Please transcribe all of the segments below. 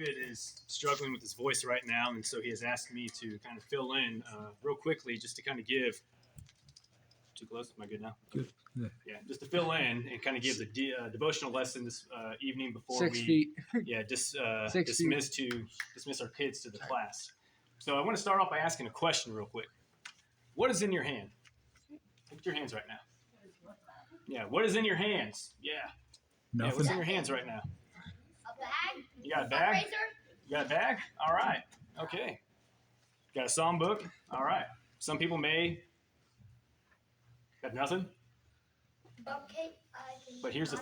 David is struggling with his voice right now, and so he has asked me to kind of fill in real quickly just to kind of give. Too close? Am I good now? Good. Yeah, just to fill in and kind of give the devotional lesson this evening before 6 we feet. dismiss our kids to the class. So I want to start off by asking a question real quick. What is in your hand? Look at your hands right now. Yeah, what is in your hands? Yeah. Nothing. Yeah, what's in your hands right now? A bag. You got a bag? A razor. You got a bag? All right. Okay. Got a psalm book? All right. Some people may got nothing. Okay. But here's the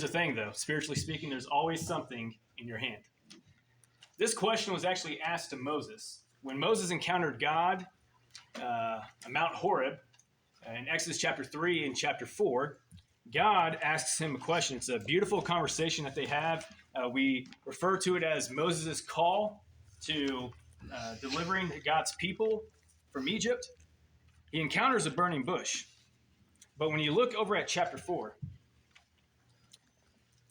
thing, though. Spiritually speaking, there's always something in your hand. This question was actually asked to Moses. When Moses encountered God on Mount Horeb in Exodus chapter 3 and chapter 4, God asks him a question. It's a beautiful conversation that they have. We refer to it as Moses' call to delivering God's people from Egypt. He encounters a burning bush. But when you look over at chapter 4,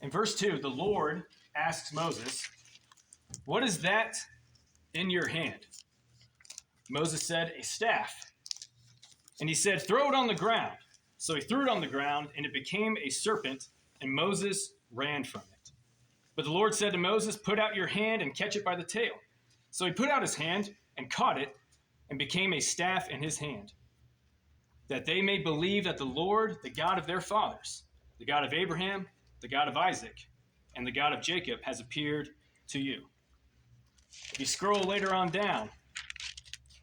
in verse 2, the Lord asks Moses, "What is that in your hand?" Moses said, "A staff." And he said, "Throw it on the ground." So he threw it on the ground, and it became a serpent, and Moses ran from it. But the Lord said to Moses, "Put out your hand and catch it by the tail." So he put out his hand and caught it, and became a staff in his hand, that they may believe that the Lord, the God of their fathers, the God of Abraham, the God of Isaac, and the God of Jacob, has appeared to you. If you scroll later on down,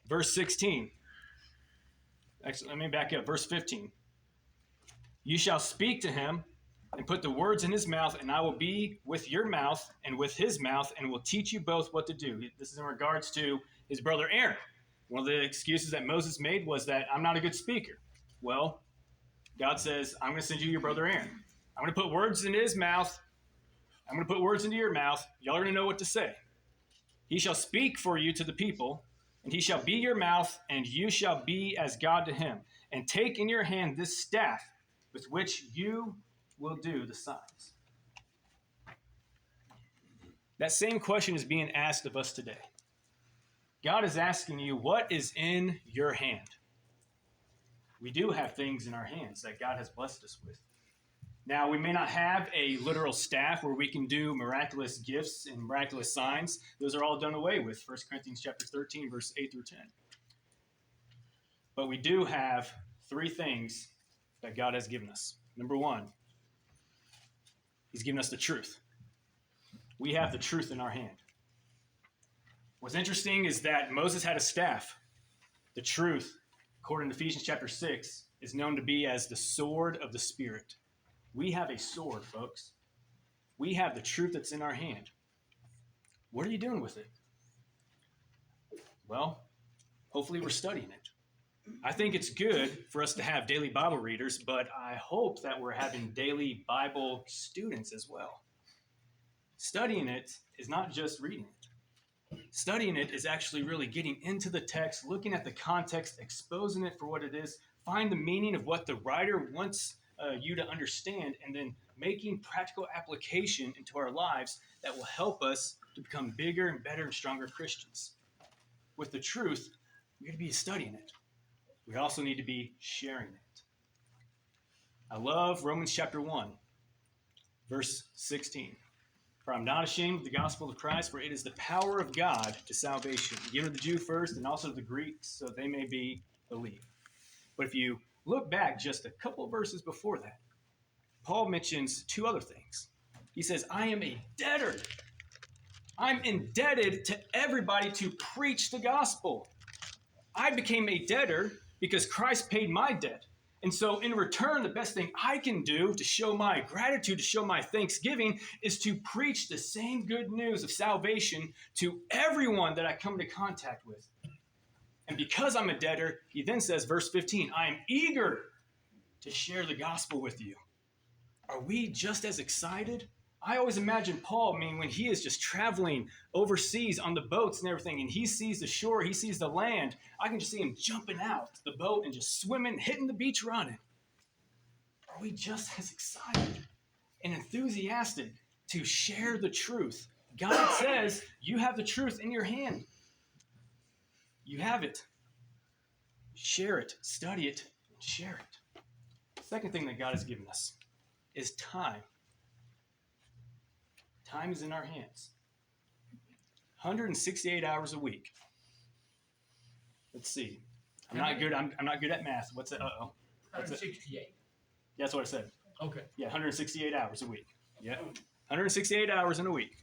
verse 16. Actually, let me back up. Verse 15. "You shall speak to him and put the words in his mouth, and I will be with your mouth and with his mouth, and will teach you both what to do." This is in regards to his brother Aaron. One of the excuses that Moses made was that I'm not a good speaker. Well, God says, I'm going to send you your brother Aaron. I'm going to put words in his mouth. I'm going to put words into your mouth. Y'all are going to know what to say. He shall speak for you to the people, and he shall be your mouth, and you shall be as God to him. And take in your hand this staff with which you will do the signs. That same question is being asked of us today. God is asking you, what is in your hand? We do have things in our hands that God has blessed us with. Now, we may not have a literal staff where we can do miraculous gifts and miraculous signs. Those are all done away with, 1 Corinthians chapter 13, verse 8 through 10. But we do have three things that God has given us. Number one, he's given us the truth. We have the truth in our hand. What's interesting is that Moses had a staff. The truth, according to Ephesians chapter 6, is known to be as the sword of the Spirit. We have a sword, folks. We have the truth that's in our hand. What are you doing with it? Well, hopefully we're studying it. I think it's good for us to have daily Bible readers, but I hope that we're having daily Bible students as well. Studying it is not just reading it. Studying it is actually really getting into the text, looking at the context, exposing it for what it is, find the meaning of what the writer wants you to understand, and then making practical application into our lives that will help us to become bigger and better and stronger Christians. With the truth, we need to be studying it. We also need to be sharing it. I love Romans chapter 1, verse 16. "For I'm not ashamed of the gospel of Christ, for it is the power of God to salvation, given to the Jew first and also to the Greeks, so they may be believed." But if you look back just a couple of verses before that, Paul mentions two other things. He says, I am a debtor. I'm indebted to everybody to preach the gospel. I became a debtor because Christ paid my debt. And so in return, the best thing I can do to show my gratitude, to show my thanksgiving, is to preach the same good news of salvation to everyone that I come into contact with. And because I'm a debtor, he then says, verse 15, I am eager to share the gospel with you. Are we just as excited? I always imagine Paul, when he is just traveling overseas on the boats and everything, and he sees the shore, he sees the land, I can just see him jumping out the boat and just swimming, hitting the beach running. Are we just as excited and enthusiastic to share the truth, God says you have the truth in your hand. You have it. Share it, study it, and share it. Second thing that God has given us is time. Time is in our hands. 168 hours a week. Let's see. I'm not good at math. What's it? Uh-oh. 168. That's what I said. Okay. Yeah, 168 hours a week. Yeah. 168 hours in a week.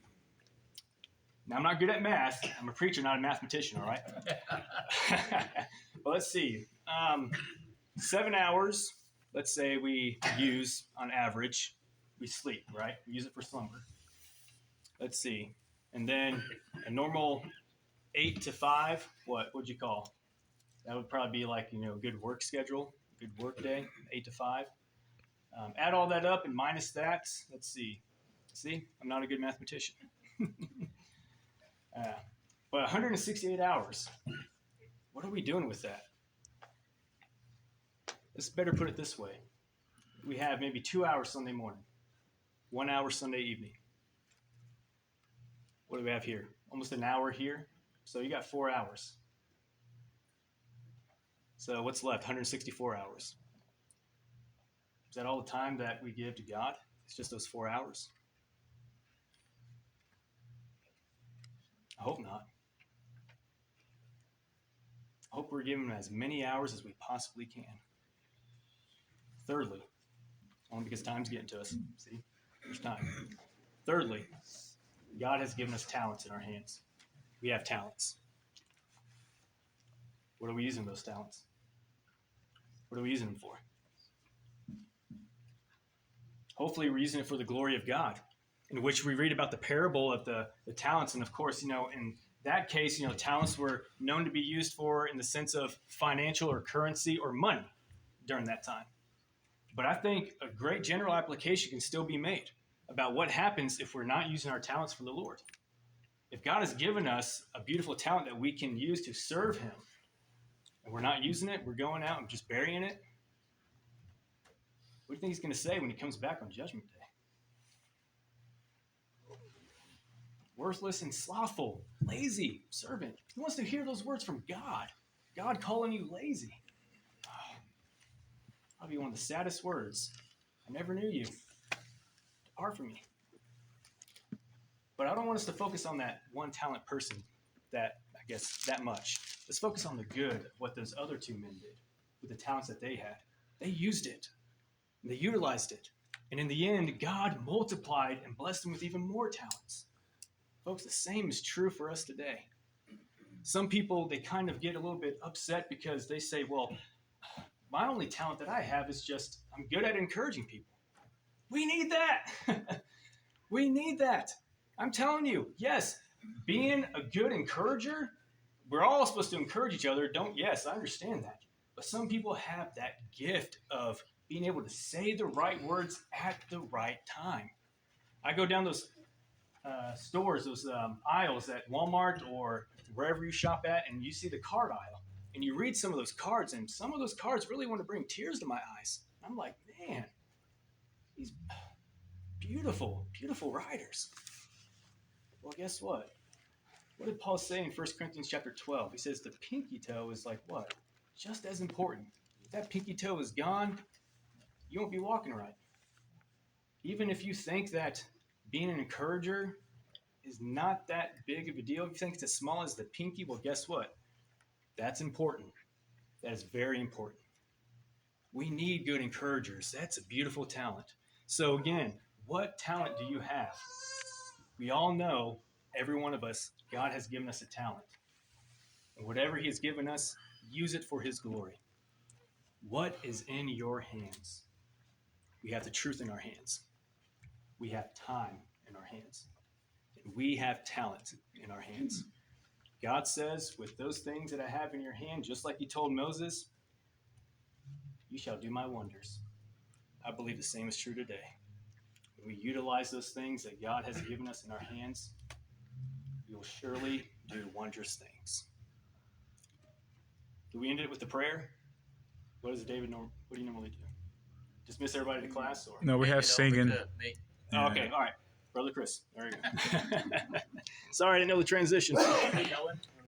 Now, I'm not good at math. I'm a preacher, not a mathematician, all right? But let's see. 7 hours, let's say we use on average. We sleep, right? We use it for slumber. Let's see. And then a normal 8 to 5, what would you call? That would probably be like, a good work schedule, good work day, 8 to 5. Add all that up and minus that. Let's see. See, I'm not a good mathematician. But 168 hours. What are we doing with that? Let's better put it this way. We have maybe 2 hours Sunday morning, 1 hour Sunday evening. What do we have here? Almost an hour here. So you got 4 hours. So what's left? 164 hours. Is that all the time that we give to God? It's just those 4 hours? I hope not. I hope we're giving as many hours as we possibly can. Thirdly, only because time's getting to us. See? There's time. Thirdly, God has given us talents in our hands. We have talents. What are we using those talents? What are we using them for? Hopefully we're using it for the glory of God, in which we read about the parable of the talents. And of course, in that case, talents were known to be used for in the sense of financial or currency or money during that time. But I think a great general application can still be made about what happens if we're not using our talents for the Lord. If God has given us a beautiful talent that we can use to serve him, and we're not using it, we're going out and just burying it, what do you think he's going to say when he comes back on Judgment Day? Worthless and slothful, lazy servant. He wants to hear those words from God. God calling you lazy. Probably one of the saddest words. I never knew you. Depart from me. But I don't want us to focus on that one talent person that much. Let's focus on the good of what those other two men did with the talents that they had. They used it. And they utilized it. And in the end, God multiplied and blessed them with even more talents. Folks, the same is true for us today. Some people, they kind of get a little bit upset because they say, well, my only talent that I have is just, I'm good at encouraging people. We need that. We need that. I'm telling you, yes, being a good encourager, we're all supposed to encourage each other. Yes, I understand that. But some people have that gift of being able to say the right words at the right time. I go down those stores, those aisles at Walmart or wherever you shop at, and you see the card aisle, and you read some of those cards, and some of those cards really want to bring tears to my eyes. I'm like, man, these beautiful, beautiful writers. Well, guess what? What did Paul say in 1 Corinthians chapter 12? He says the pinky toe is like what? Just as important. If that pinky toe is gone, you won't be walking right. Even if you think that being an encourager is not that big of a deal, if you think it's as small as the pinky, well, guess what? That's important. That is very important. We need good encouragers. That's a beautiful talent. So again, what talent do you have? We all know, every one of us, God has given us a talent. And whatever he has given us, use it for his glory. What is in your hands? We have the truth in our hands. We have time in our hands. And we have talent in our hands. God says, with those things that I have in your hand, just like he told Moses, you shall do my wonders. I believe the same is true today. When we utilize those things that God has given us in our hands, we will surely do wondrous things. Do we end it with a prayer? What do you normally do? Dismiss everybody to class? Or? No, we have singing. Okay, all right. Brother Chris. There you go. Sorry, I didn't know the transition. Keep going.